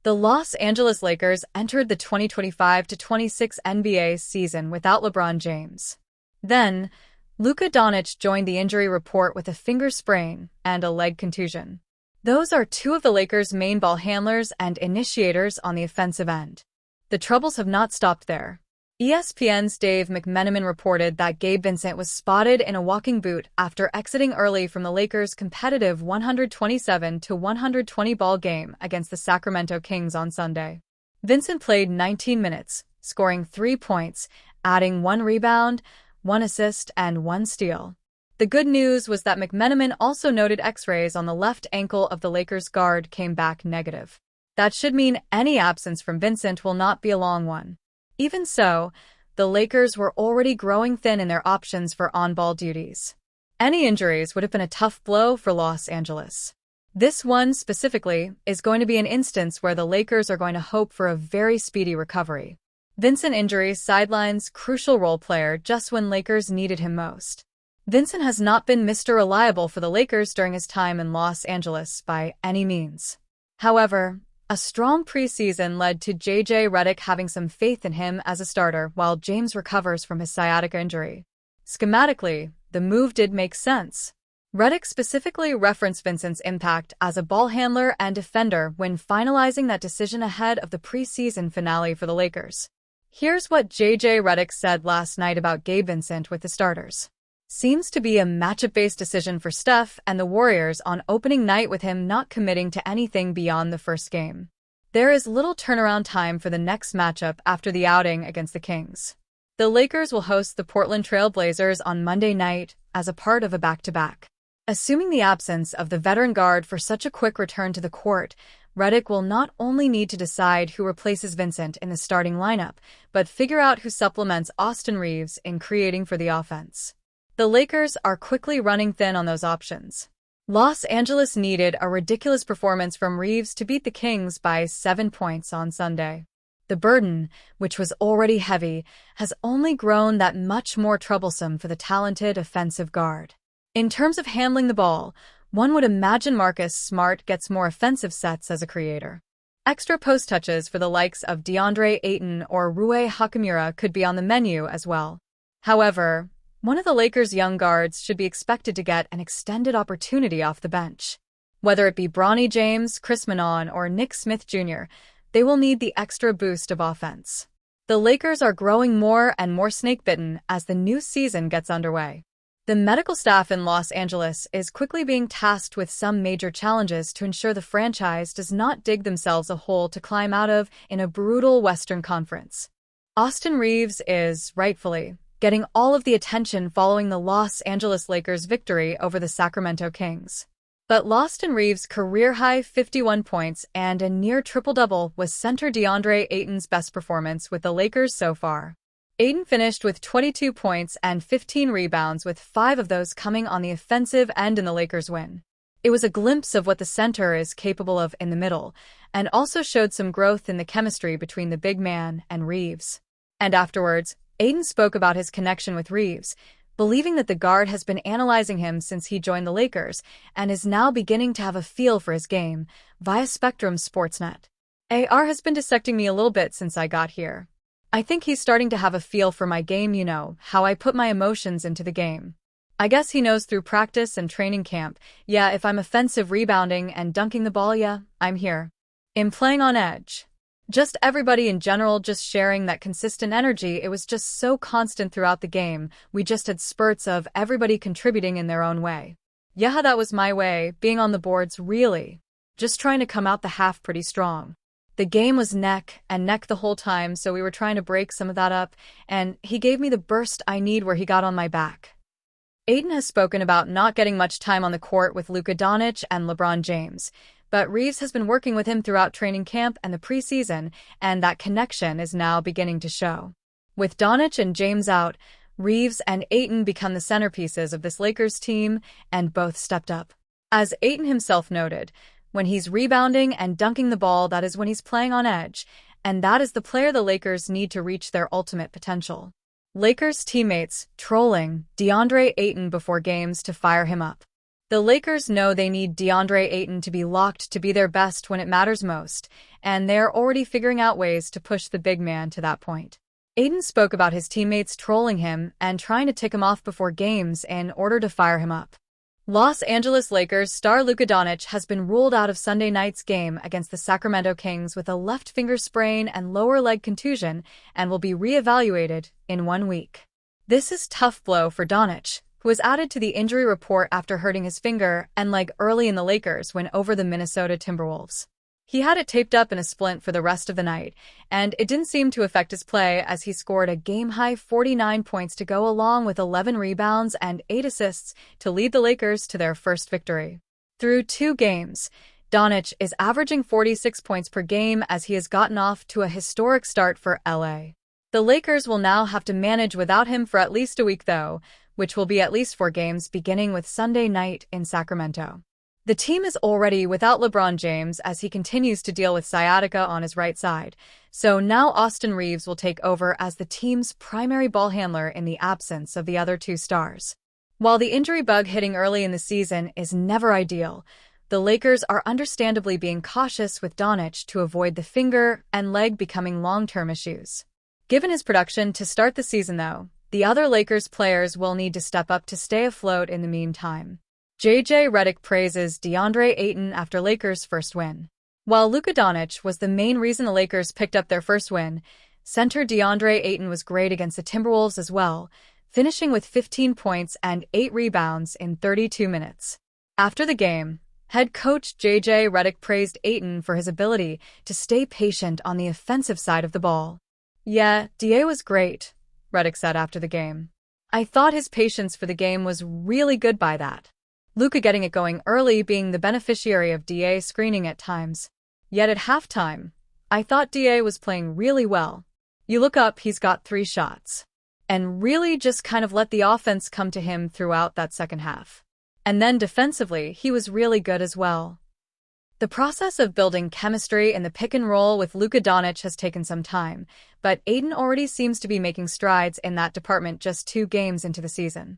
The Los Angeles Lakers entered the 2025-26 NBA season without LeBron James. Then, Luka Doncic joined the injury report with a finger sprain and a leg contusion. Those are two of the Lakers' main ball handlers and initiators on the offensive end. The troubles have not stopped there. ESPN's Dave McMenamin reported that Gabe Vincent was spotted in a walking boot after exiting early from the Lakers' competitive 127-120 ball game against the Sacramento Kings on Sunday. Vincent played 19 minutes, scoring 3 points, adding 1 rebound, 1 assist, and 1 steal. The good news was that McMenamin also noted X-rays on the left ankle of the Lakers guard came back negative. That should mean any absence from Vincent will not be a long one. Even so, the Lakers were already growing thin in their options for on-ball duties. Any injuries would have been a tough blow for Los Angeles. This one, specifically, is going to be an instance where the Lakers are going to hope for a very speedy recovery. Vincent injury sidelines crucial role player just when Lakers needed him most. Vincent has not been Mr. Reliable for the Lakers during his time in Los Angeles by any means. However, a strong preseason led to J.J. Redick having some faith in him as a starter while James recovers from his sciatica injury. Schematically, the move did make sense. Redick specifically referenced Vincent's impact as a ball handler and defender when finalizing that decision ahead of the preseason finale for the Lakers. Here's what J.J. Redick said last night about Gabe Vincent with the starters. Seems to be a matchup-based decision for Steph and the Warriors on opening night with him not committing to anything beyond the first game. There is little turnaround time for the next matchup after the outing against the Kings. The Lakers will host the Portland Trail Blazers on Monday night as a part of a back-to-back. Assuming the absence of the veteran guard for such a quick return to the court, Redick will not only need to decide who replaces Vincent in the starting lineup, but figure out who supplements Austin Reaves in creating for the offense. The Lakers are quickly running thin on those options. Los Angeles needed a ridiculous performance from Reaves to beat the Kings by 7 points on Sunday. The burden, which was already heavy, has only grown that much more troublesome for the talented offensive guard. In terms of handling the ball, one would imagine Marcus Smart gets more offensive sets as a creator. Extra post touches for the likes of DeAndre Ayton or Rui Hachimura could be on the menu as well. However, one of the Lakers' young guards should be expected to get an extended opportunity off the bench. Whether it be Bronny James, Chris Minon, or Nick Smith Jr., they will need the extra boost of offense. The Lakers are growing more and more snake-bitten as the new season gets underway. The medical staff in Los Angeles is quickly being tasked with some major challenges to ensure the franchise does not dig themselves a hole to climb out of in a brutal Western Conference. Austin Reaves is, rightfully, getting all of the attention following the Los Angeles Lakers' victory over the Sacramento Kings. But Austin Reaves' career-high 51 points and a near triple-double was center DeAndre Ayton's best performance with the Lakers so far. Ayton finished with 22 points and 15 rebounds, with 5 of those coming on the offensive end in the Lakers' win. It was a glimpse of what the center is capable of in the middle, and also showed some growth in the chemistry between the big man and Reaves. And afterwards, Ayton spoke about his connection with Reaves, believing that the guard has been analyzing him since he joined the Lakers and is now beginning to have a feel for his game, via Spectrum Sportsnet. AR has been dissecting me a little bit since I got here. I think he's starting to have a feel for my game, you know, how I put my emotions into the game. I guess he knows through practice and training camp, yeah, if I'm offensive rebounding and dunking the ball, yeah, I'm here. In playing on edge. Just everybody in general just sharing that consistent energy. It was just so constant throughout the game. We just had spurts of everybody contributing in their own way. Yeah, that was my way, being on the boards, really. Just trying to come out the half pretty strong. The game was neck and neck the whole time, so we were trying to break some of that up, and he gave me the burst I need where he got on my back. Ayton has spoken about not getting much time on the court with Luka Doncic and LeBron James, but Reaves has been working with him throughout training camp and the preseason, and that connection is now beginning to show. With Doncic and James out, Reaves and Ayton become the centerpieces of this Lakers team, and both stepped up. As Ayton himself noted, when he's rebounding and dunking the ball, that is when he's playing on edge, and that is the player the Lakers need to reach their ultimate potential. Lakers teammates trolling DeAndre Ayton before games to fire him up. The Lakers know they need DeAndre Ayton to be locked to be their best when it matters most, and they're already figuring out ways to push the big man to that point. Ayton spoke about his teammates trolling him and trying to tick him off before games in order to fire him up. Los Angeles Lakers star Luka Doncic has been ruled out of Sunday night's game against the Sacramento Kings with a left finger sprain and lower leg contusion and will be re-evaluated in 1 week. This is a tough blow for Doncic, who was added to the injury report after hurting his finger and leg early in the Lakers win over the Minnesota Timberwolves. He had it taped up in a splint for the rest of the night, and it didn't seem to affect his play as he scored a game-high 49 points to go along with 11 rebounds and 8 assists to lead the Lakers to their first victory. Through 2 games, Doncic is averaging 46 points per game as he has gotten off to a historic start for LA. The Lakers will now have to manage without him for at least a week though, which will be at least 4 games beginning with Sunday night in Sacramento. The team is already without LeBron James as he continues to deal with sciatica on his right side, so now Austin Reaves will take over as the team's primary ball handler in the absence of the other 2 stars. While the injury bug hitting early in the season is never ideal, the Lakers are understandably being cautious with Doncic to avoid the finger and leg becoming long-term issues. Given his production to start the season though, the other Lakers players will need to step up to stay afloat in the meantime. Reick praises DeAndre Ayton after Lakers' first win. While Luka Doncic was the main reason the Lakers picked up their first win, center DeAndre Ayton was great against the Timberwolves as well, finishing with 15 points and 8 rebounds in 32 minutes. After the game, head coach Reick praised Ayton for his ability to stay patient on the offensive side of the ball. "Yeah, DA was great," Reick said after the game. "I thought his patience for the game was really good by that. Luka getting it going early being the beneficiary of DA screening at times. Yet at halftime, I thought DA was playing really well. You look up, he's got 3 shots. And really just kind of let the offense come to him throughout that second half. And then defensively, he was really good as well." The process of building chemistry in the pick and roll with Luka Doncic has taken some time, but Ayton already seems to be making strides in that department just 2 games into the season.